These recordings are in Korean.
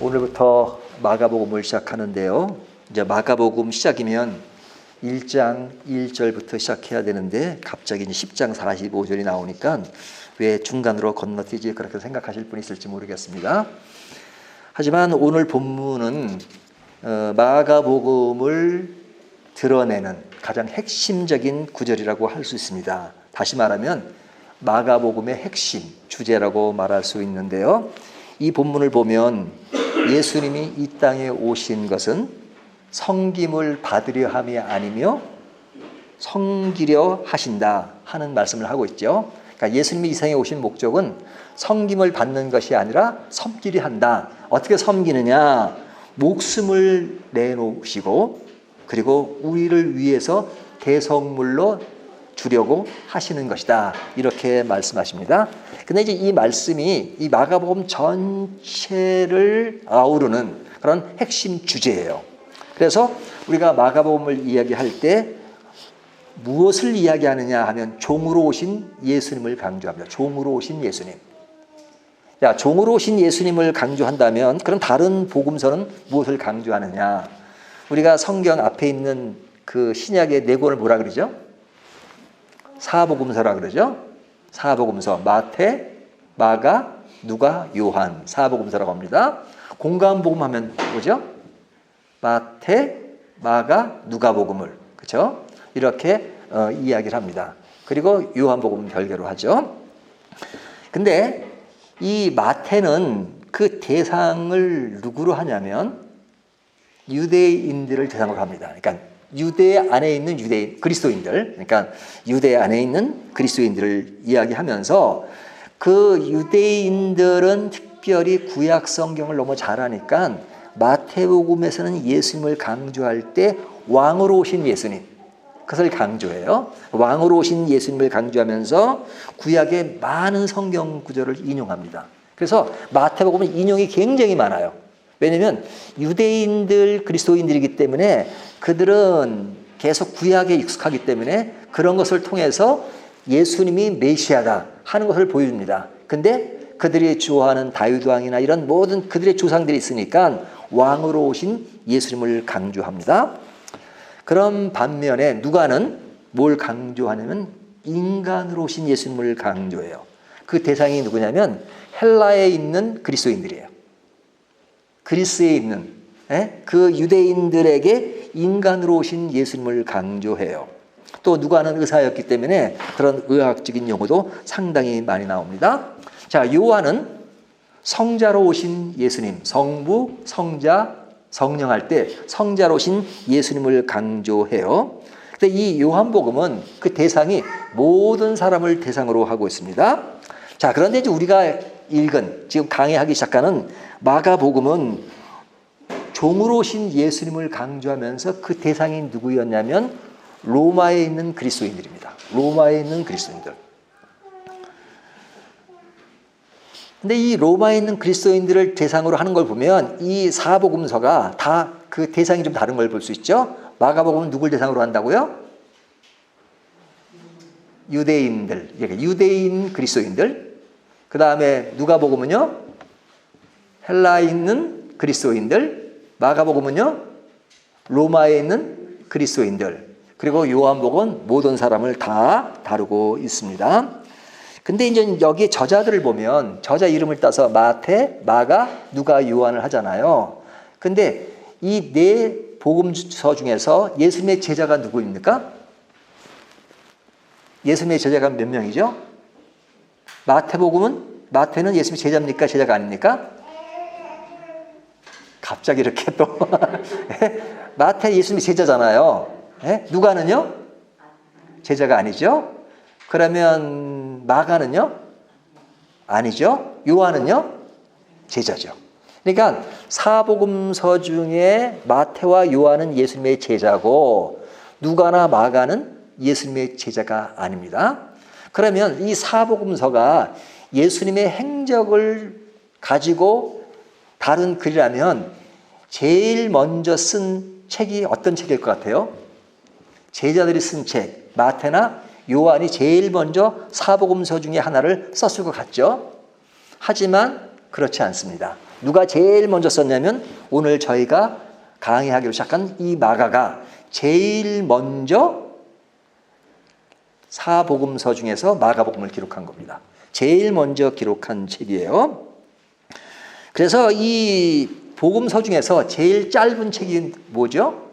오늘부터 마가복음을 시작하는데요. 이제 마가복음 시작이면 1장 1절부터 시작해야 되는데 갑자기 이제 10장 45절이 나오니까 왜 중간으로 건너뛰지 그렇게 생각하실 분이 있을지 모르겠습니다. 하지만 오늘 본문은 마가복음을 드러내는 가장 핵심적인 구절이라고 할 수 있습니다. 다시 말하면 마가복음의 핵심 주제라고 말할 수 있는데요. 이 본문을 보면 예수님이 이 땅에 오신 것은 섬김을 받으려 함이 아니며 섬기려 하신다 하는 말씀을 하고 있죠. 그러니까 예수님이 이 세상에 오신 목적은 섬김을 받는 것이 아니라 섬기려 한다. 어떻게 섬기느냐? 목숨을 내놓으시고 그리고 우리를 위해서 대성물로 주려고 하시는 것이다. 이렇게 말씀하십니다. 근데 이제 이 말씀이 이 마가복음 전체를 아우르는 그런 핵심 주제예요. 그래서 우리가 마가복음을 이야기할 때 무엇을 이야기하느냐 하면 종으로 오신 예수님을 강조합니다. 종으로 오신 예수님. 야, 종으로 오신 예수님을 강조한다면 그럼 다른 복음서는 무엇을 강조하느냐? 우리가 성경 앞에 있는 그 신약의 네 권을 뭐라 그러죠? 사복음서라 그러죠. 사복음서 마태, 마가, 누가, 요한 사복음서라고 합니다. 공관복음 하면 뭐죠? 마태, 마가, 누가복음을 그렇죠? 이렇게 이야기를 합니다. 그리고 요한복음 별개로 하죠. 근데 이 마태는 그 대상을 누구로 하냐면 유대인들을 대상으로 합니다. 그러니까 유대 안에 있는 유대인, 그리스도인들, 그러니까 유대 안에 있는 그리스도인들을 이야기하면서 그 유대인들은 특별히 구약 성경을 너무 잘 아니까 마태복음에서는 예수님을 강조할 때 왕으로 오신 예수님, 그것을 강조해요. 왕으로 오신 예수님을 강조하면서 구약의 많은 성경 구절을 인용합니다. 그래서 마태복음은 인용이 굉장히 많아요. 왜냐하면 유대인들, 그리스도인들이기 때문에 그들은 계속 구약에 익숙하기 때문에 그런 것을 통해서 예수님이 메시아다 하는 것을 보여줍니다. 근데 그들이 좋아하는 다윗왕이나 이런 모든 그들의 조상들이 있으니까 왕으로 오신 예수님을 강조합니다. 그런 반면에 누가는 뭘 강조하냐면 인간으로 오신 예수님을 강조해요. 그 대상이 누구냐면 헬라에 있는 그리스도인들이에요. 그리스에 있는 그 유대인들에게 인간으로 오신 예수님을 강조해요. 또 누가는 의사였기 때문에 그런 의학적인 용어도 상당히 많이 나옵니다. 자, 요한은 성자로 오신 예수님, 성부, 성자, 성령 할 때 성자로 오신 예수님을 강조해요. 근데 이 요한복음은 그 대상이 모든 사람을 대상으로 하고 있습니다. 자, 그런데 이제 우리가 읽은 지금 강의하기 시작하는 마가복음은 종으로 오신 예수님을 강조하면서 그 대상이 누구였냐면 로마에 있는 그리스도인들입니다. 로마에 있는 그리스도인들. 근데 이 로마에 있는 그리스도인들을 대상으로 하는 걸 보면 이 사복음서가 다 그 대상이 좀 다른 걸 볼 수 있죠. 마가복음은 누굴 대상으로 한다고요? 유대인들, 유대인 그리스도인들. 그 다음에 누가복음은요? 헬라에 있는 그리스도인들. 마가복음은요? 로마에 있는 그리스도인들. 그리고 요한복음은 모든 사람을 다 다루고 있습니다. 근데 이제 여기 저자들을 보면 저자 이름을 따서 마태, 마가, 누가, 요한을 하잖아요. 근데 이 네 복음서 중에서 예수님의 제자가 누구입니까? 예수님의 제자가 몇 명이죠? 마태는 예수님의 제자입니까? 제자가 아닙니까? 갑자기 이렇게 또 마태 예수님이 제자잖아요. 누가는요? 제자가 아니죠. 그러면 마가는요? 아니죠. 요한은요? 제자죠. 그러니까 사복음서 중에 마태와 요한은 예수님의 제자고 누가나 마가는 예수님의 제자가 아닙니다. 그러면 이 사복음서가 예수님의 행적을 가지고 다른 글이라면 제일 먼저 쓴 책이 어떤 책일 것 같아요? 제자들이 쓴 책, 마태나 요한이 제일 먼저 사복음서 중에 하나를 썼을 것 같죠? 하지만 그렇지 않습니다. 누가 제일 먼저 썼냐면 오늘 저희가 강의하기로 시작한 이 마가가 제일 먼저 사복음서 중에서 마가복음을 기록한 겁니다. 제일 먼저 기록한 책이에요. 그래서 이 복음서 중에서 제일 짧은 책이 뭐죠?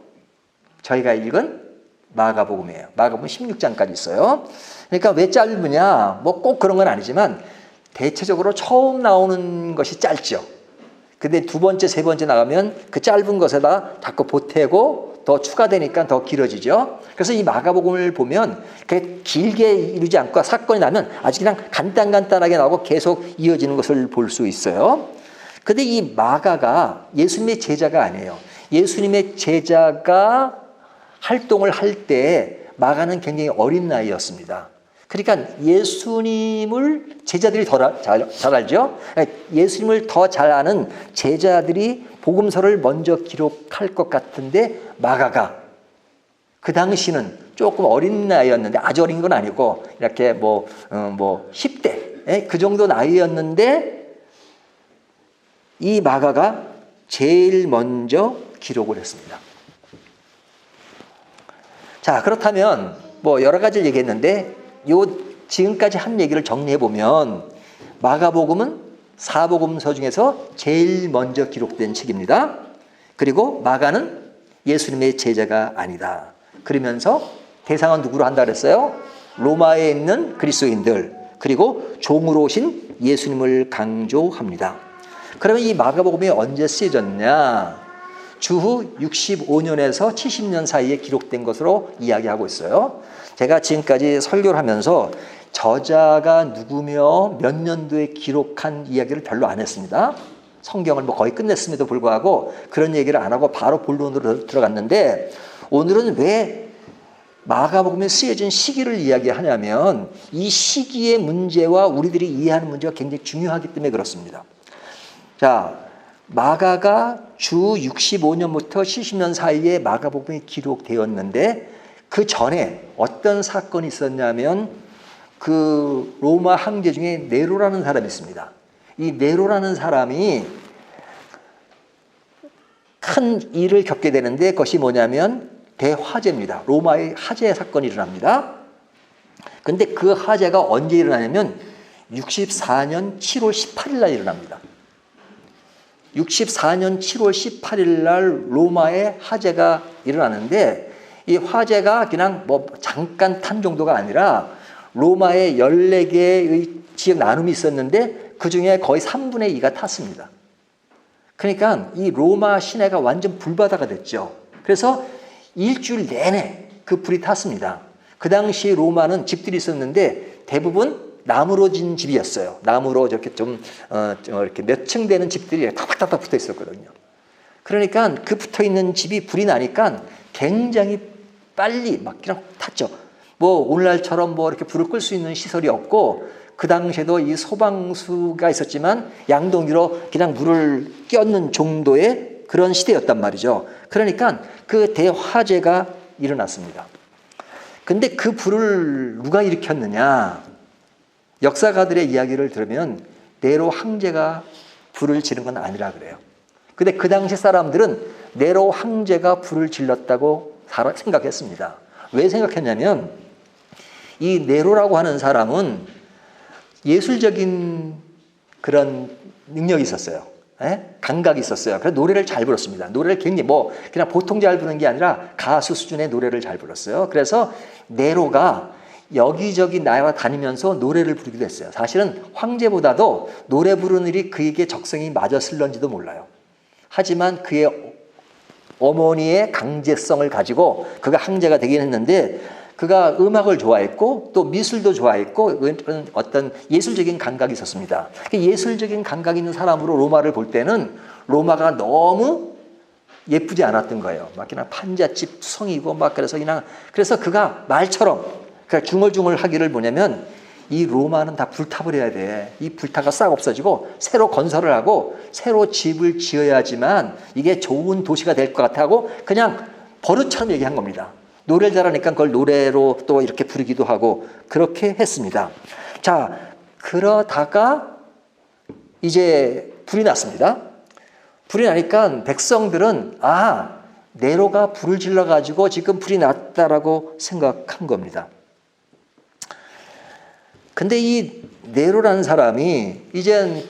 저희가 읽은 마가복음이에요. 마가복음 16장까지 있어요. 그러니까 왜 짧으냐? 뭐 꼭 그런 건 아니지만 대체적으로 처음 나오는 것이 짧죠. 근데 두 번째, 세 번째 나가면 그 짧은 것에다 자꾸 보태고 더 추가되니까 더 길어지죠. 그래서 이 마가복음을 보면 길게 이루지 않고 사건이 나면 아주 그냥 간단하게 나오고 계속 이어지는 것을 볼 수 있어요. 근데 이 마가가 예수님의 제자가 아니에요. 예수님의 제자가 활동을 할 때 마가는 굉장히 어린 나이였습니다. 그러니까 예수님을 제자들이 더 잘 알죠. 예수님을 더 잘 아는 제자들이 복음서를 먼저 기록할 것 같은데 마가가 그 당시는 조금 어린 나이였는데 아주 어린 건 아니고 이렇게 뭐 10대 그 정도 나이였는데 이 마가가 제일 먼저 기록을 했습니다. 자, 그렇다면 뭐 여러 가지를 얘기했는데 지금까지 한 얘기를 정리해 보면 마가복음은 사복음서 중에서 제일 먼저 기록된 책입니다. 그리고 마가는 예수님의 제자가 아니다. 그러면서 대상은 누구로 한다 그랬어요? 로마에 있는 그리스도인들 그리고 종으로 오신 예수님을 강조합니다. 그러면 이 마가복음이 언제 쓰여졌냐? 주후 65년에서 70년 사이에 기록된 것으로 이야기하고 있어요. 제가 지금까지 설교를 하면서 저자가 누구며 몇 년도에 기록한 이야기를 별로 안 했습니다. 성경을 뭐 거의 끝냈음에도 불구하고 그런 얘기를 안 하고 바로 본론으로 들어갔는데 오늘은 왜 마가복음에 쓰여진 시기를 이야기하냐면 이 시기의 문제와 우리들이 이해하는 문제가 굉장히 중요하기 때문에 그렇습니다. 자, 마가가 주 65년부터 70년 사이에 마가복음이 기록되었는데 그 전에 어떤 사건이 있었냐면 그 로마 황제 중에 네로라는 사람이 있습니다. 이 네로라는 사람이 큰 일을 겪게 되는데 그것이 뭐냐면 대화재입니다. 로마의 화재 사건이 일어납니다. 근데 그 화재가 언제 일어나냐면 64년 7월 18일 날 일어납니다. 64년 7월 18일 날 로마에 화재가 일어나는데 이 화재가 그냥 뭐 잠깐 탄 정도가 아니라 로마에 14개의 지역 나눔이 있었는데 그 중에 거의 3분의 2가 탔습니다. 그러니까 이 로마 시내가 완전 불바다가 됐죠. 그래서 일주일 내내 그 불이 탔습니다. 그 당시 로마는 집들이 있었는데 대부분 나무로 진 집이었어요. 나무로 저렇게 이렇게 몇 층 되는 집들이 탁탁탁 붙어 있었거든요. 그러니까 그 붙어 있는 집이 불이 나니까 굉장히 빨리 막 그냥 탔죠. 뭐 오늘날처럼 뭐 이렇게 불을 끌 수 있는 시설이 없고 그 당시에도 이 소방수가 있었지만 양동이로 그냥 물을 끼얹는 정도의 그런 시대였단 말이죠. 그러니까 그 대화재가 일어났습니다. 근데 그 불을 누가 일으켰느냐? 역사가들의 이야기를 들으면 네로 황제가 불을 지른 건 아니라 그래요. 근데 그 당시 사람들은 네로 황제가 불을 질렀다고 생각했습니다. 왜 생각했냐면 이 네로라고 하는 사람은 예술적인 그런 능력이 있었어요. 감각이 있었어요. 그래서 노래를 잘 불렀습니다. 노래를 굉장히 그냥 보통 잘 부르는 게 아니라 가수 수준의 노래를 잘 불렀어요. 그래서 네로가 여기저기 나라 다니면서 노래를 부르기도 했어요. 사실은 황제보다도 노래 부르는 일이 그에게 적성이 맞았을런지도 몰라요. 하지만 그의 어머니의 강제성을 가지고 그가 황제가 되긴 했는데 그가 음악을 좋아했고 또 미술도 좋아했고 어떤 예술적인 감각이 있었습니다. 예술적인 감각이 있는 사람으로 로마를 볼 때는 로마가 너무 예쁘지 않았던 거예요. 막 그냥 판잣집 성이고 막 그래서 그가 말처럼 그러니까 중얼중얼 하기를 뭐냐면 이 로마는 다 불타버려야 돼. 이 불타가 싹 없어지고 새로 건설을 하고 새로 집을 지어야지만 이게 좋은 도시가 될 것 같아 하고 그냥 버릇처럼 얘기한 겁니다. 노래를 잘하니까 그걸 노래로 또 이렇게 부르기도 하고 그렇게 했습니다. 자, 그러다가 이제 불이 났습니다. 불이 나니까 백성들은 네로가 불을 질러가지고 지금 불이 났다라고 생각한 겁니다. 근데 이 네로라는 사람이 이젠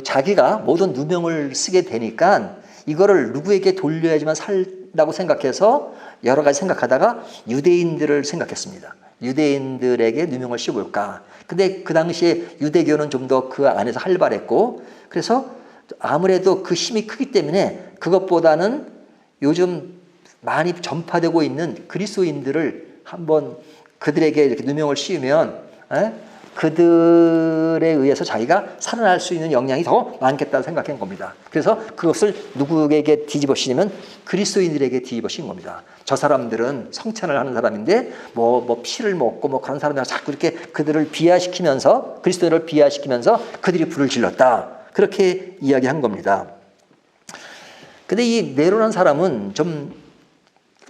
자기가 모든 누명을 쓰게 되니까 이거를 누구에게 돌려야지만 살다고 생각해서 여러 가지 생각하다가 유대인들을 생각했습니다. 유대인들에게 누명을 씌워볼까. 근데 그 당시에 유대교는 좀 더 그 안에서 활발했고, 그래서 아무래도 그 힘이 크기 때문에 그것보다는 요즘 많이 전파되고 있는 그리스도인들을 한번 그들에게 이렇게 누명을 씌우면 그들에 의해서 자기가 살아날 수 있는 역량이 더 많겠다고 생각한 겁니다. 그래서 그것을 누구에게 뒤집어 씌우냐면 그리스도인들에게 뒤집어 씌운 겁니다. 저 사람들은 성찬을 하는 사람인데 뭐 피를 먹고 뭐 그런 사람들 자꾸 이렇게 그들을 비하시키면서 그리스도를 비하시키면서 그들이 불을 질렀다. 그렇게 이야기한 겁니다. 근데 이 네로라는 사람은 좀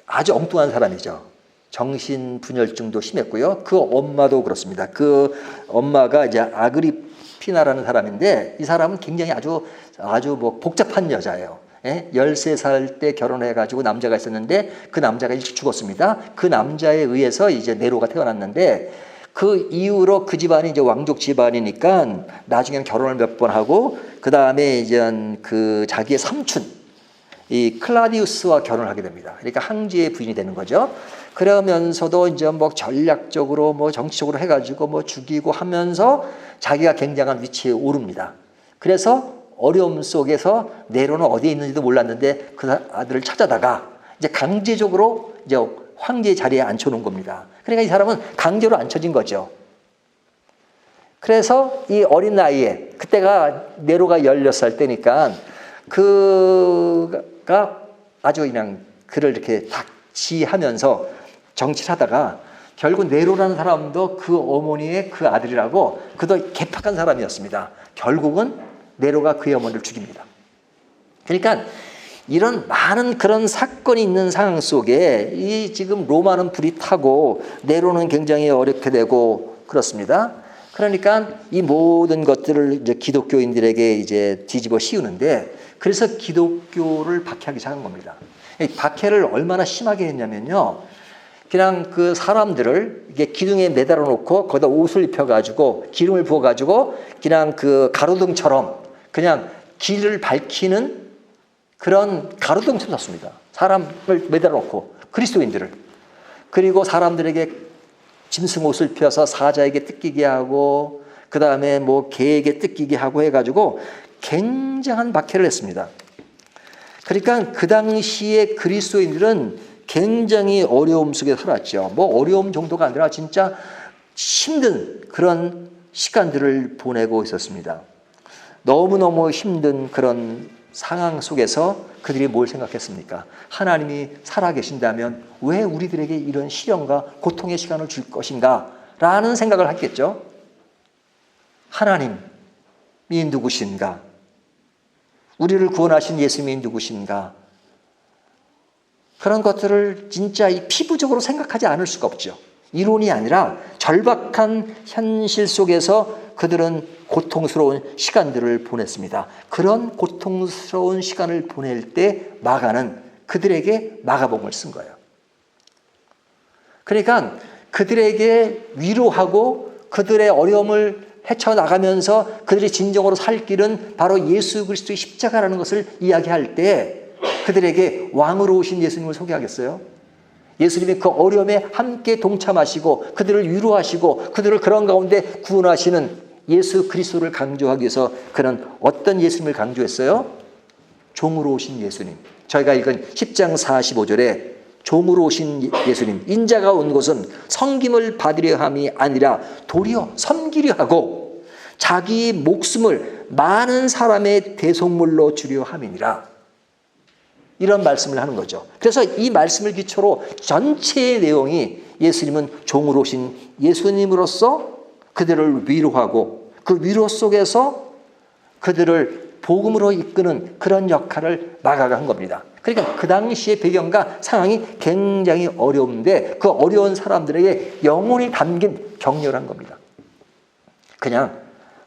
아주 엉뚱한 사람이죠. 정신분열증도 심했고요. 그 엄마도 그렇습니다. 그 엄마가 이제 아그리피나라는 사람인데 이 사람은 굉장히 아주 뭐 복잡한 여자예요. 13살 때 결혼해가지고 남자가 있었는데 그 남자가 일찍 죽었습니다. 그 남자에 의해서 이제 네로가 태어났는데 그 이후로 그 집안이 이제 왕족 집안이니까 나중에는 결혼을 몇 번 하고 그 다음에 이제 자기의 삼촌 이 클라디우스와 결혼을 하게 됩니다. 그러니까 황제의 부인이 되는 거죠. 그러면서도 이제 뭐 전략적으로 뭐 정치적으로 해가지고 뭐 죽이고 하면서 자기가 굉장한 위치에 오릅니다. 그래서 어려움 속에서 네로는 어디에 있는지도 몰랐는데 그 아들을 찾아다가 이제 강제적으로 이제 황제의 자리에 앉혀놓은 겁니다. 그러니까 이 사람은 강제로 앉혀진 거죠. 그래서 이 어린 나이에 그때가 네로가 16살 때니까 그가 아주 그냥 그를 이렇게 닥치하면서 정치를 하다가 결국 네로라는 사람도 그 어머니의 그 아들이라고 그도 개팍한 사람이었습니다. 결국은 네로가 그의 어머니를 죽입니다. 그러니까 이런 많은 그런 사건이 있는 상황 속에 이 지금 로마는 불이 타고 네로는 굉장히 어렵게 되고 그렇습니다. 그러니까 이 모든 것들을 이제 기독교인들에게 이제 뒤집어 씌우는데 그래서 기독교를 박해하기 시작한 겁니다. 이 박해를 얼마나 심하게 했냐면요. 그냥 그 사람들을 이게 기둥에 매달아 놓고 거기다 옷을 입혀가지고 기름을 부어가지고 그냥 그 가로등처럼 그냥 길을 밝히는 그런 가로등처럼 놨습니다. 사람을 매달아 놓고 그리스도인들을. 그리고 사람들에게 짐승 옷을 펴서 사자에게 뜯기게 하고 그 다음에 뭐 개에게 뜯기게 하고 해가지고 굉장한 박해를 했습니다. 그러니까 그 당시에 그리스도인들은 굉장히 어려움 속에 살았죠. 뭐 어려움 정도가 아니라 진짜 힘든 그런 시간들을 보내고 있었습니다. 너무너무 힘든 그런 상황 속에서 그들이 뭘 생각했습니까? 하나님이 살아계신다면 왜 우리들에게 이런 시련과 고통의 시간을 줄 것인가? 라는 생각을 했겠죠. 하나님이 누구신가? 우리를 구원하신 예수님이 누구신가? 그런 것들을 진짜 피부적으로 생각하지 않을 수가 없죠. 이론이 아니라 절박한 현실 속에서 그들은 고통스러운 시간들을 보냈습니다. 그런 고통스러운 시간을 보낼 때 마가는 그들에게 마가복음을 쓴 거예요. 그러니까 그들에게 위로하고 그들의 어려움을 헤쳐나가면서 그들이 진정으로 살 길은 바로 예수 그리스도의 십자가라는 것을 이야기할 때 그들에게 왕으로 오신 예수님을 소개하겠어요? 예수님이 그 어려움에 함께 동참하시고 그들을 위로하시고 그들을 그런 가운데 구원하시는 예수 그리스도를 강조하기 위해서 그는 어떤 예수님을 강조했어요? 종으로 오신 예수님. 저희가 읽은 10장 45절에 종으로 오신 예수님. 인자가 온 곳은 섬김을 받으려 함이 아니라 도리어 섬기려 하고 자기 목숨을 많은 사람의 대속물로 주려 함이니라. 이런 말씀을 하는 거죠. 그래서 이 말씀을 기초로 전체의 내용이 예수님은 종으로 오신 예수님으로서 그들을 위로하고 그 위로 속에서 그들을 복음으로 이끄는 그런 역할을 마가가 한 겁니다. 그러니까 그 당시의 배경과 상황이 굉장히 어려운데 그 어려운 사람들에게 영혼이 담긴 격려를 한 겁니다. 그냥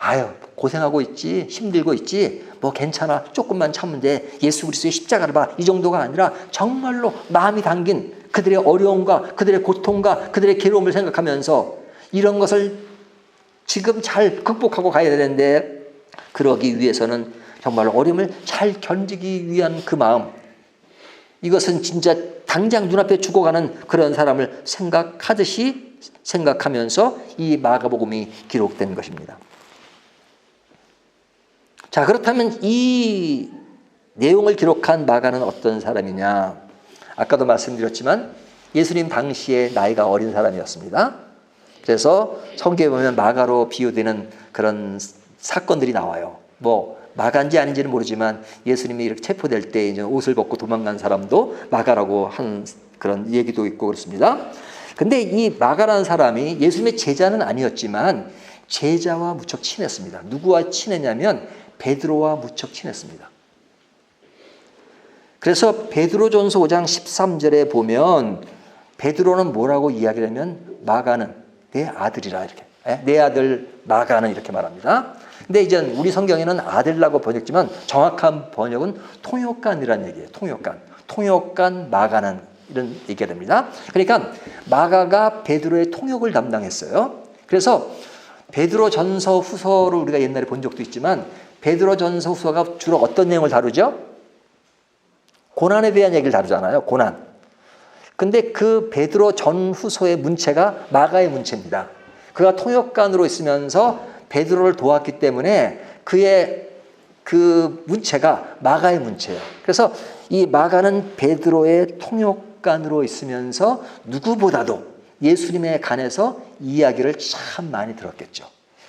아유, 고생하고 있지, 힘들고 있지, 뭐 괜찮아, 조금만 참으면 돼, 예수 그리스도의 십자가를 봐, 이 정도가 아니라 정말로 마음이 담긴 그들의 어려움과 그들의 고통과 그들의 괴로움을 생각하면서 이런 것을 지금 잘 극복하고 가야 되는데, 그러기 위해서는 정말 어려움을 잘 견디기 위한 그 마음, 이것은 진짜 당장 눈앞에 죽어가는 그런 사람을 생각하면서 이 마가복음이 기록된 것입니다. 자, 그렇다면 이 내용을 기록한 마가는 어떤 사람이냐? 아까도 말씀드렸지만 예수님 당시에 나이가 어린 사람이었습니다. 그래서 성경에 보면 마가로 비유되는 그런 사건들이 나와요. 뭐 마가인지 아닌지는 모르지만 예수님이 이렇게 체포될 때 이제 옷을 벗고 도망간 사람도 마가라고 한 그런 얘기도 있고 그렇습니다. 근데 이 마가라는 사람이 예수님의 제자는 아니었지만 제자와 무척 친했습니다. 누구와 친했냐면 베드로와 무척 친했습니다. 그래서 베드로전서 5장 13절에 보면 베드로는 뭐라고 이야기를 하면 마가는 내 아들이라, 이렇게, 내 아들 마가는 이렇게 말합니다. 근데 이제 우리 성경에는 아들이라고 번역지만 정확한 번역은 통역관이라는 얘기예요. 통역관 마가는, 이런 얘기가 됩니다. 그러니까 마가가 베드로의 통역을 담당했어요. 그래서 베드로전서 후서를 우리가 옛날에 본 적도 있지만 베드로전서 후서가 주로 어떤 내용을 다루죠? 고난에 대한 얘기를 다루잖아요. 고난. 근데 그 베드로 전후서의 문체가 마가의 문체입니다. 그가 통역관으로 있으면서 베드로를 도왔기 때문에 그의 그 문체가 마가의 문체예요. 그래서 이 마가는 베드로의 통역관으로 있으면서 누구보다도 예수님에 관해서 이야기를 참 많이 들었겠죠.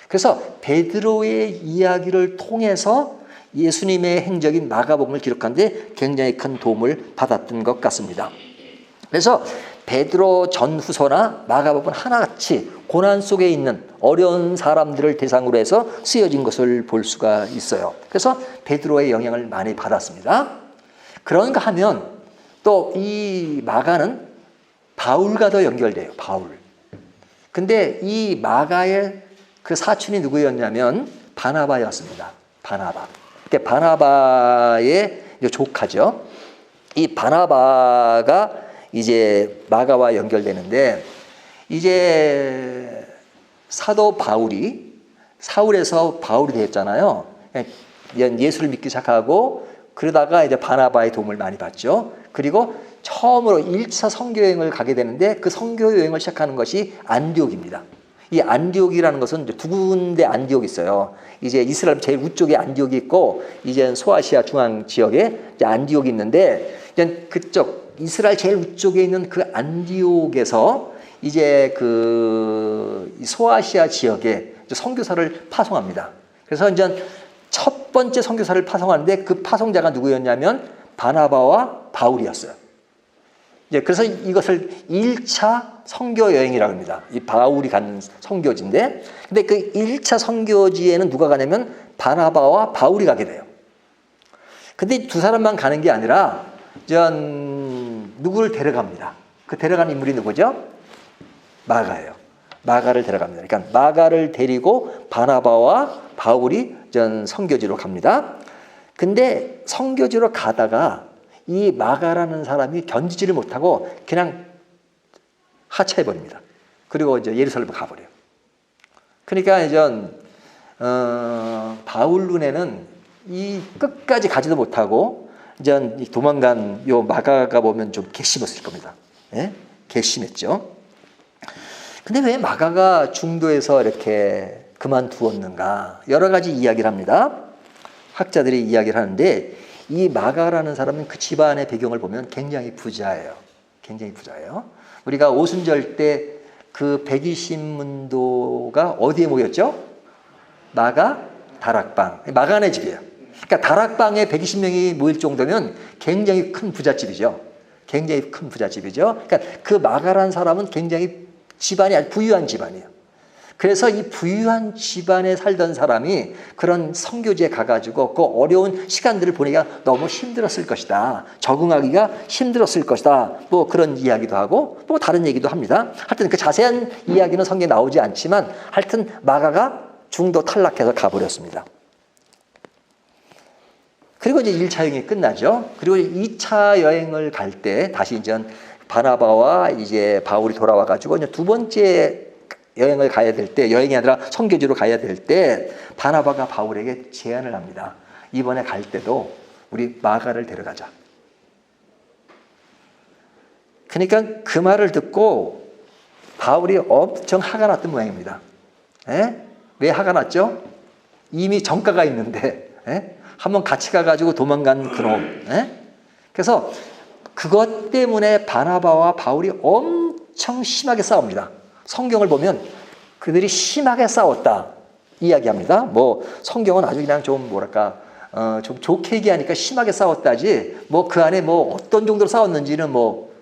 그래서 베드로의 이야기를 통해서 예수님의 행적인 마가복음을 기록한 데 굉장히 큰 도움을 받았던 것 같습니다. 그래서 베드로 전후서나 마가복음은 하나같이 고난 속에 있는 어려운 사람들을 대상으로 해서 쓰여진 것을 볼 수가 있어요. 그래서 베드로의 영향을 많이 받았습니다. 그런가 하면 또 이 마가는 바울과도 연결돼요. 바울. 근데 이 마가의 그 사촌이 누구였냐면 바나바였습니다. 바나바. 그러니까 바나바의 조카죠. 이 바나바가 이제 마가와 연결되는데, 이제 사도 바울이 사울에서 바울이 되었잖아요. 예수를 믿기 시작하고 그러다가 이제 바나바의 도움을 많이 받죠. 그리고 처음으로 1차 선교 여행을 가게 되는데 그 선교 여행을 시작하는 것이 안디옥입니다. 이 안디옥이라는 것은 두 군데 안디옥이 있어요. 이제 이스라엘 제일 우쪽에 안디옥이 있고 이제 소아시아 중앙 지역에 이제 안디옥이 있는데, 이제 그쪽 이스라엘 제일 우쪽에 있는 그 안디옥에서 이제 그 소아시아 지역에 선교사를 파송합니다. 그래서 이제 첫 번째 선교사를 파송하는데 그 파송자가 누구였냐면 바나바와 바울이었어요. 이제 그래서 이것을 1차 선교 여행이라고 합니다. 이 바울이 간 선교지인데, 근데 그 1차 선교지에는 누가 가냐면 바나바와 바울이 가게 돼요. 근데 두 사람만 가는 게 아니라 누구를 데려갑니다. 그 데려간 인물이 누구죠? 마가예요. 마가를 데려갑니다. 그러니까 마가를 데리고 바나바와 바울이 선교지로 갑니다. 근데 선교지로 가다가 이 마가라는 사람이 견디지를 못하고 그냥 하차해버립니다. 그리고 이제 예루살렘에 가버려요. 그러니까 이제 바울 눈에는 이 끝까지 가지도 못하고 이제 도망간 요 마가가 보면 좀 괘씸했을 겁니다. 예? 괘씸했죠. 근데 왜 마가가 중도에서 이렇게 그만두었는가? 여러 가지 이야기를 합니다. 학자들이 이야기를 하는데, 이 마가라는 사람은 그 집안의 배경을 보면 굉장히 부자예요. 굉장히 부자예요. 우리가 오순절 때 그 120문도가 어디에 모였죠? 마가 다락방. 마가네 집이에요. 그러니까 다락방에 120명이 모일 정도면 굉장히 큰 부잣집이죠. 굉장히 큰 부잣집이죠. 그러니까 그 마가라는 사람은 굉장히 집안이 아주 부유한 집안이에요. 그래서 이 부유한 집안에 살던 사람이 그런 선교지에 가가지고 그 어려운 시간들을 보내기가 너무 힘들었을 것이다. 적응하기가 힘들었을 것이다. 뭐 그런 이야기도 하고 뭐 다른 얘기도 합니다. 하여튼 그 자세한 이야기는 성경에 나오지 않지만 하여튼 마가가 중도 탈락해서 가버렸습니다. 그리고 이제 1차 여행이 끝나죠. 그리고 2차 여행을 갈 때 다시 이제 바나바와 이제 바울이 돌아와 가지고 이제 두 번째 여행을 가야 될 때, 여행이 아니라 선교지로 가야 될 때 바나바가 바울에게 제안을 합니다. 이번에 갈 때도 우리 마가를 데려가자. 그러니까 그 말을 듣고 바울이 엄청 화가 났던 모양입니다. 왜 화가 났죠? 이미 정가가 있는데 한번 같이 가가지고 도망간 그놈. 그래서 그것 때문에 바나바와 바울이 엄청 심하게 싸웁니다. 성경을 보면 그들이 심하게 싸웠다 이야기합니다. 뭐 성경은 아주 그냥 좀 뭐랄까 좀 좋게 얘기하니까 심하게 싸웠다지 뭐 그 안에 뭐 어떤 정도로 싸웠는지는 뭐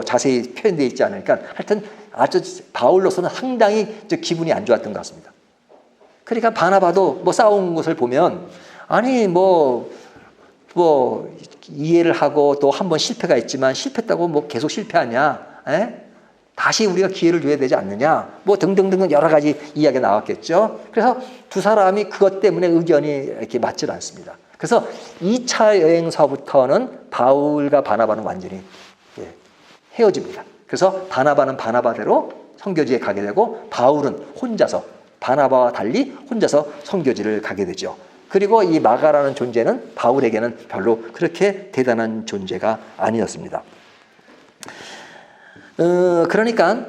자세히 표현되어 있지 않으니까 하여튼 아주 바울로서는 상당히 기분이 안 좋았던 것 같습니다. 그러니까 바나바도 뭐 싸운 것을 보면 아니 뭐 이해를 하고 또 한 번 실패가 있지만 실패했다고 뭐 계속 실패하냐? 다시 우리가 기회를 줘야 되지 않느냐? 뭐 등등등 여러 가지 이야기가 나왔겠죠. 그래서 두 사람이 그것 때문에 의견이 이렇게 맞질 않습니다. 그래서 2차 여행서부터는 바울과 바나바는 완전히 헤어집니다. 그래서 바나바는 바나바대로 선교지에 가게 되고 바울은 혼자서 바나바와 달리 혼자서 선교지를 가게 되죠. 그리고 이 마가라는 존재는 바울에게는 별로 그렇게 대단한 존재가 아니었습니다. 그러니까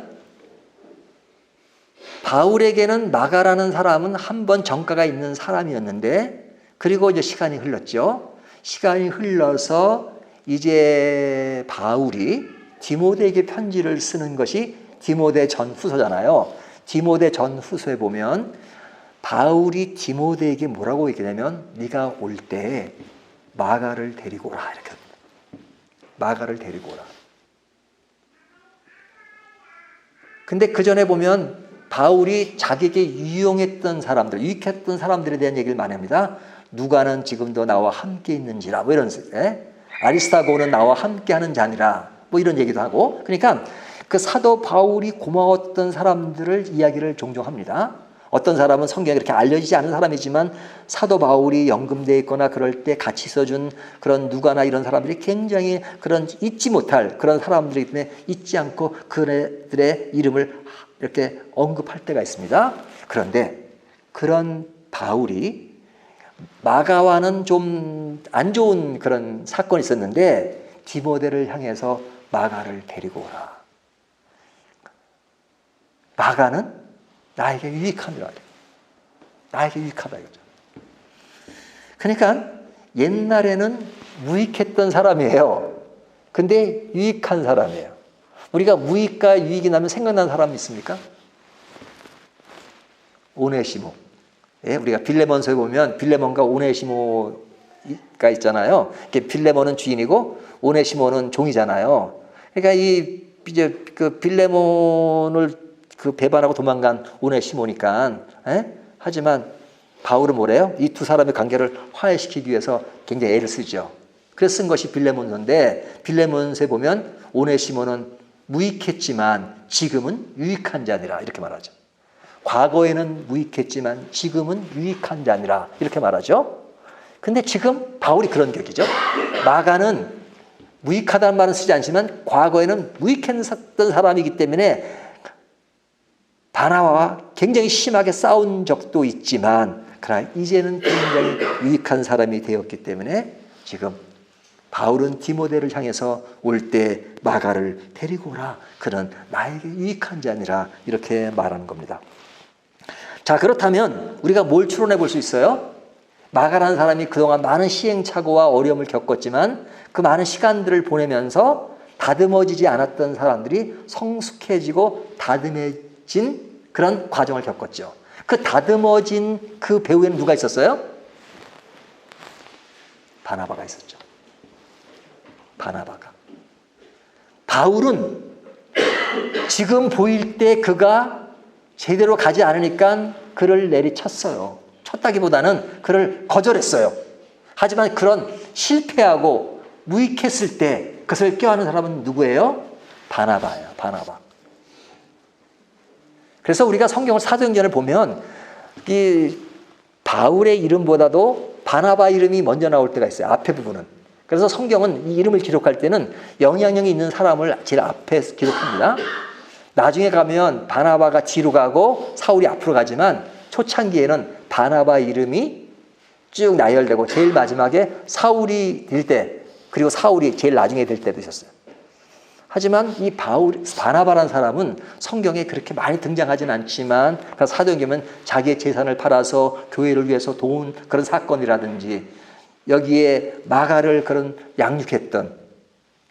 바울에게는 마가라는 사람은 한 번 정가가 있는 사람이었는데 그리고 이제 시간이 흘렀죠. 시간이 흘러서 이제 바울이 디모데에게 편지를 쓰는 것이 디모데 전후서잖아요. 디모데 전후서에 보면 바울이 디모데에게 뭐라고 얘기하냐면 네가 올 때 마가를 데리고 오라 이렇게 합니다. 마가를 데리고 오라. 근데 그 전에 보면 바울이 자기에게 유용했던 사람들, 유익했던 사람들에 대한 얘기를 많이 합니다. 누가는 지금도 나와 함께 있는지라 뭐 이런 아리스타고는 나와 함께 하는 자니라 뭐 이런 얘기도 하고 그러니까 그 사도 바울이 고마웠던 사람들을 이야기를 종종 합니다. 어떤 사람은 성경에 그렇게 알려지지 않은 사람이지만 사도 바울이 연금되어 있거나 그럴 때 같이 있어준 그런 누가나 이런 사람들이 굉장히 그런 잊지 못할 그런 사람들이기 때문에 잊지 않고 그들의 이름을 이렇게 언급할 때가 있습니다. 그런데 그런 바울이 마가와는 좀 안 좋은 그런 사건이 있었는데 디모데를 향해서 마가를 데리고 오라. 마가는 나에게 유익합니다. 나에게 유익하다 이거죠. 그러니까 옛날에는 무익했던 사람이에요. 근데 유익한 사람이에요. 우리가 무익과 유익이 나면 생각나는 사람 있습니까? 오네시모. 우리가 빌레몬서에 보면 빌레몬과 오네시모가 있잖아요. 빌레몬은 주인이고 오네시모는 종이잖아요. 그러니까 이제 그 빌레몬을 그 배반하고 도망간 오네시모니까 하지만 바울은 뭐래요? 이 두 사람의 관계를 화해시키기 위해서 굉장히 애를 쓰죠. 그래서 쓴 것이 빌레몬서인데 빌레몬서에 보면 오네시모는 무익했지만 지금은 유익한 자니라 이렇게 말하죠. 과거에는 무익했지만 지금은 유익한 자니라 이렇게 말하죠. 근데 지금 바울이 그런 격이죠. 마가는 무익하다는 말은 쓰지 않지만 과거에는 무익했던 사람이기 때문에 바나바와 굉장히 심하게 싸운 적도 있지만 그러나 이제는 굉장히 유익한 사람이 되었기 때문에 지금 바울은 디모데를 향해서 올 때 마가를 데리고 오라. 그는 나에게 유익한 자니라 이렇게 말하는 겁니다. 자, 그렇다면 우리가 뭘 추론해 볼 수 있어요? 마가라는 사람이 그동안 많은 시행착오와 어려움을 겪었지만 그 많은 시간들을 보내면서 다듬어지지 않았던 사람들이 성숙해지고 다듬해진 그런 과정을 겪었죠. 그 다듬어진 그 배후에는 누가 있었어요? 바나바가 있었죠. 바나바가. 바울은 지금 보일 때 그가 제대로 가지 않으니까 그를 내리쳤어요. 쳤다기보다는 그를 거절했어요. 하지만 그런 실패하고 무익했을 때 그것을 껴안은 사람은 누구예요? 바나바예요. 바나바. 그래서 우리가 성경을 사도행전을 보면 이 바울의 이름보다도 바나바 이름이 먼저 나올 때가 있어요. 앞에 부분은. 그래서 성경은 이 이름을 기록할 때는 영향력이 있는 사람을 제일 앞에 기록합니다. 나중에 가면 바나바가 뒤로 가고 사울이 앞으로 가지만 초창기에는 바나바 이름이 쭉 나열되고 제일 마지막에 사울이 될 때, 그리고 사울이 제일 나중에 될 때도 있었어요. 하지만 이 바나바라는 사람은 성경에 그렇게 많이 등장하지는 않지만 사도행전은 자기의 재산을 팔아서 교회를 위해서 도운 그런 사건이라든지 여기에 마가를 그런 양육했던,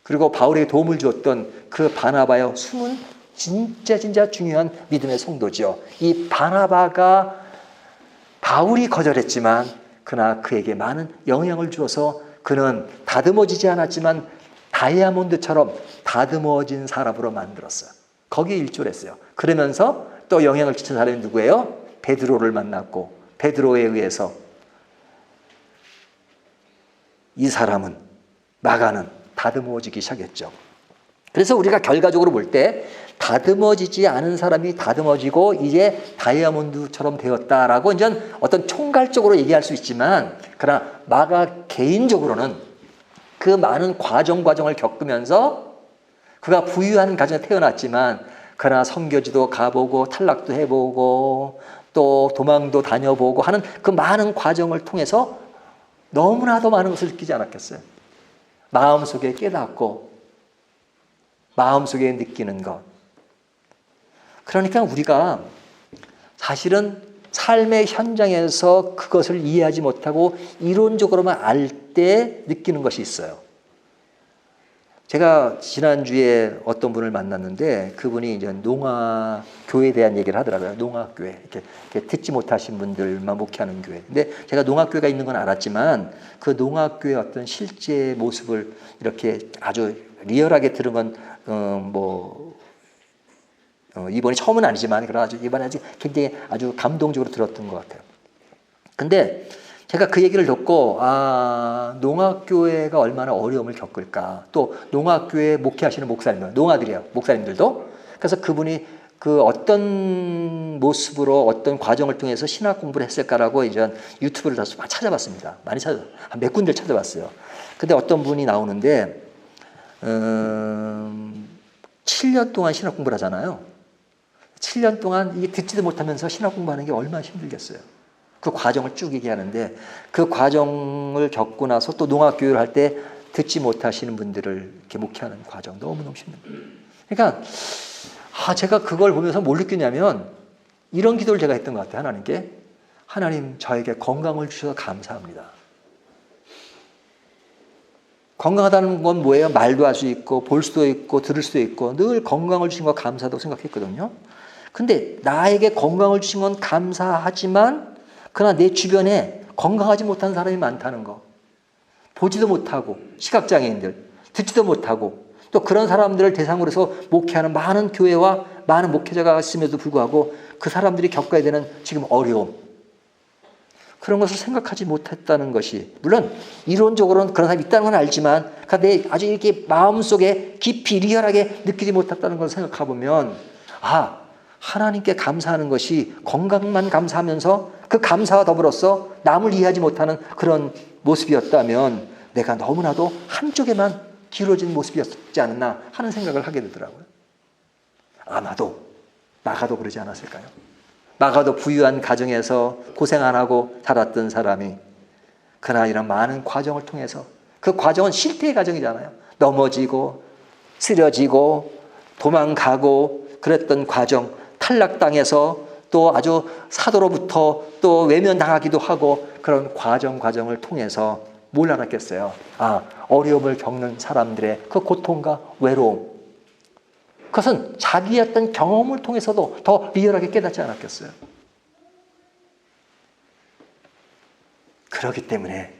그리고 바울에게 도움을 주었던 그 바나바의 숨은 진짜 중요한 믿음의 성도죠. 이 바나바가 바울이 거절했지만 그러나 그에게 많은 영향을 주어서 그는 다듬어지지 않았지만 다이아몬드처럼 다듬어진 사람으로 만들었어요. 거기에 일조했어요. 그러면서 또 영향을 끼친 사람이 누구예요? 베드로를 만났고, 베드로에 의해서 이 사람은, 마가는 다듬어지기 시작했죠. 그래서 우리가 결과적으로 볼 때 다듬어지지 않은 사람이 다듬어지고 이제 다이아몬드처럼 되었다라고 이제 어떤 총괄적으로 얘기할 수 있지만, 그러나 마가 개인적으로는 그 많은 과정을 겪으면서 그가 부유한 가정에 태어났지만 그러나 선교지도 가보고 탈락도 해보고 또 도망도 다녀보고 하는 그 많은 과정을 통해서 너무나도 많은 것을 느끼지 않았겠어요? 마음속에 깨닫고 마음속에 느끼는 것. 그러니까 우리가 사실은 삶의 현장에서 그것을 이해하지 못하고 이론적으로만 알 때 느끼는 것이 있어요. 제가 지난주에 어떤 분을 만났는데 그분이 이제 농아교회에 대한 얘기를 하더라고요. 농아교회. 이렇게 듣지 못하신 분들만 목회하는 교회. 근데 제가 농아교회가 있는 건 알았지만 그 농아교회의 어떤 실제 모습을 이렇게 아주 리얼하게 들은 건 이번이 처음은 아니지만 그러나 이번에 굉장히 아주 감동적으로 들었던 것 같아요. 근데 제가 그 얘기를 듣고 농아교회가 얼마나 어려움을 겪을까. 또 농아교회 목회하시는 목사님들, 농아들이에요. 목사님들도. 그래서 그분이 그 어떤 모습으로 어떤 과정을 통해서 신학 공부를 했을까라고 이제 유튜브를 다시 찾아봤습니다. 한 몇 군데를 찾아봤어요. 근데 어떤 분이 나오는데 7년 동안 신학 공부를 하잖아요. 7년 동안 이게 듣지도 못하면서 신학 공부하는 게 얼마나 힘들겠어요. 그 과정을 쭉 얘기하는데 그 과정을 겪고 나서 또 농아교회를 할 때 듣지 못하시는 분들을 이렇게 목회하는 과정 너무너무 힘듭니다. 그러니까 제가 그걸 보면서 뭘 느끼냐면 이런 기도를 제가 했던 것 같아요. 하나님께. 하나님, 저에게 건강을 주셔서 감사합니다. 건강하다는 건 뭐예요? 말도 할 수 있고 볼 수도 있고 들을 수도 있고 늘 건강을 주신 거 감사하다고 생각했거든요. 근데 나에게 건강을 주신 건 감사하지만 그러나 내 주변에 건강하지 못한 사람이 많다는 거. 보지도 못하고 시각장애인들, 듣지도 못하고 또 그런 사람들을 대상으로 해서 목회하는 많은 교회와 많은 목회자가 있음에도 불구하고 그 사람들이 겪어야 되는 지금 어려움, 그런 것을 생각하지 못했다는 것이, 물론 이론적으로는 그런 사람이 있다는 건 알지만 내 아주 이렇게 마음속에 깊이 리얼하게 느끼지 못했다는 걸 생각해 보면 하나님께 감사하는 것이 건강만 감사하면서 그 감사와 더불어서 남을 이해하지 못하는 그런 모습이었다면 내가 너무나도 한쪽에만 기울어진 모습이었지 않았나 하는 생각을 하게 되더라고요. 아마도 마가도 그러지 않았을까요? 마가도 부유한 가정에서 고생 안 하고 살았던 사람이 그러나 이런 많은 과정을 통해서, 그 과정은 실패의 과정이잖아요. 넘어지고 쓰러지고 도망가고 그랬던 과정, 탈락당해서 또 아주 사도로부터 또 외면당하기도 하고 그런 과정을 통해서 뭘 알았겠어요? 어려움을 겪는 사람들의 그 고통과 외로움, 그것은 자기의 어떤 경험을 통해서도 더 리얼하게 깨닫지 않았겠어요? 그렇기 때문에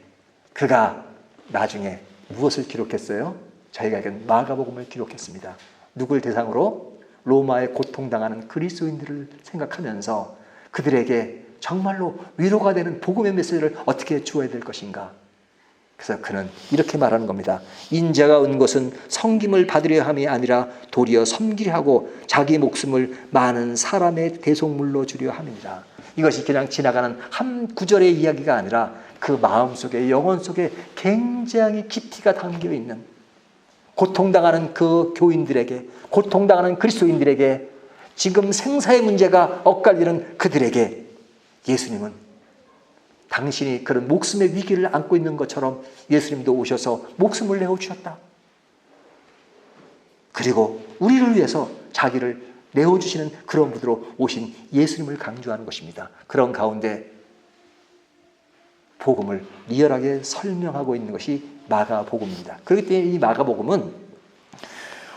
그가 나중에 무엇을 기록했어요? 저희가 마가복음을 기록했습니다. 누굴 대상으로? 로마에 고통당하는 그리스도인들을 생각하면서 그들에게 정말로 위로가 되는 복음의 메시지를 어떻게 주어야 될 것인가. 그래서 그는 이렇게 말하는 겁니다. 인자가 온 것은 섬김을 받으려 함이 아니라 도리어 섬기려 하고 자기 목숨을 많은 사람의 대속물로 주려 함이니라. 이것이 그냥 지나가는 한 구절의 이야기가 아니라 그 마음속에, 영혼 속에 굉장히 깊이가 담겨 있는, 고통당하는 그 교인들에게, 고통당하는 그리스도인들에게, 지금 생사의 문제가 엇갈리는 그들에게 예수님은 당신이 그런 목숨의 위기를 안고 있는 것처럼 예수님도 오셔서 목숨을 내어주셨다. 그리고 우리를 위해서 자기를 내어주시는 그런 분으로 오신 예수님을 강조하는 것입니다. 그런 가운데 복음을 리얼하게 설명하고 있는 것이 마가복음입니다. 그렇기 때문에 이 마가복음은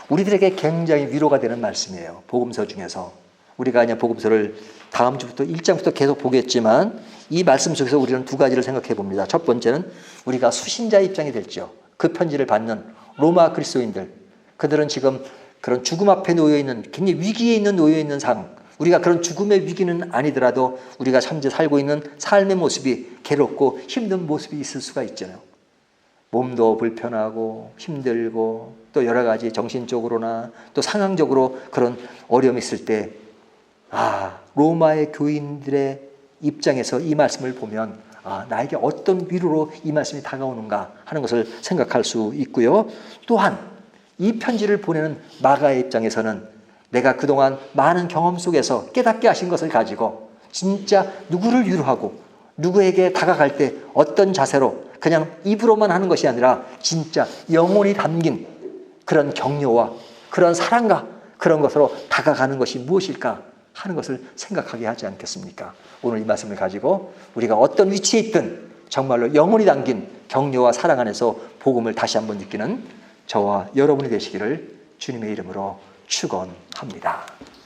우리들에게 굉장히 위로가 되는 말씀이에요. 복음서 중에서 우리가 그냥 복음서를 다음 주부터 1장부터 계속 보겠지만 이 말씀 속에서 우리는 두 가지를 생각해 봅니다. 첫 번째는 우리가 수신자 입장이 됐죠. 그 편지를 받는 로마 그리스도인들, 그들은 지금 그런 죽음 앞에 놓여 있는, 굉장히 위기에 있는 놓여 있는 상황, 우리가 그런 죽음의 위기는 아니더라도 우리가 현재 살고 있는 삶의 모습이 괴롭고 힘든 모습이 있을 수가 있잖아요. 몸도 불편하고 힘들고 또 여러 가지 정신적으로나 또 상황적으로 그런 어려움이 있을 때, 로마의 교인들의 입장에서 이 말씀을 보면 나에게 어떤 위로로 이 말씀이 다가오는가 하는 것을 생각할 수 있고요. 또한 이 편지를 보내는 마가의 입장에서는 내가 그동안 많은 경험 속에서 깨닫게 하신 것을 가지고 진짜 누구를 위로하고 누구에게 다가갈 때 어떤 자세로 그냥 입으로만 하는 것이 아니라 진짜 영혼이 담긴 그런 격려와 그런 사랑과 그런 것으로 다가가는 것이 무엇일까 하는 것을 생각하게 하지 않겠습니까? 오늘 이 말씀을 가지고 우리가 어떤 위치에 있든 정말로 영혼이 담긴 격려와 사랑 안에서 복음을 다시 한번 느끼는 저와 여러분이 되시기를 주님의 이름으로 축원합니다.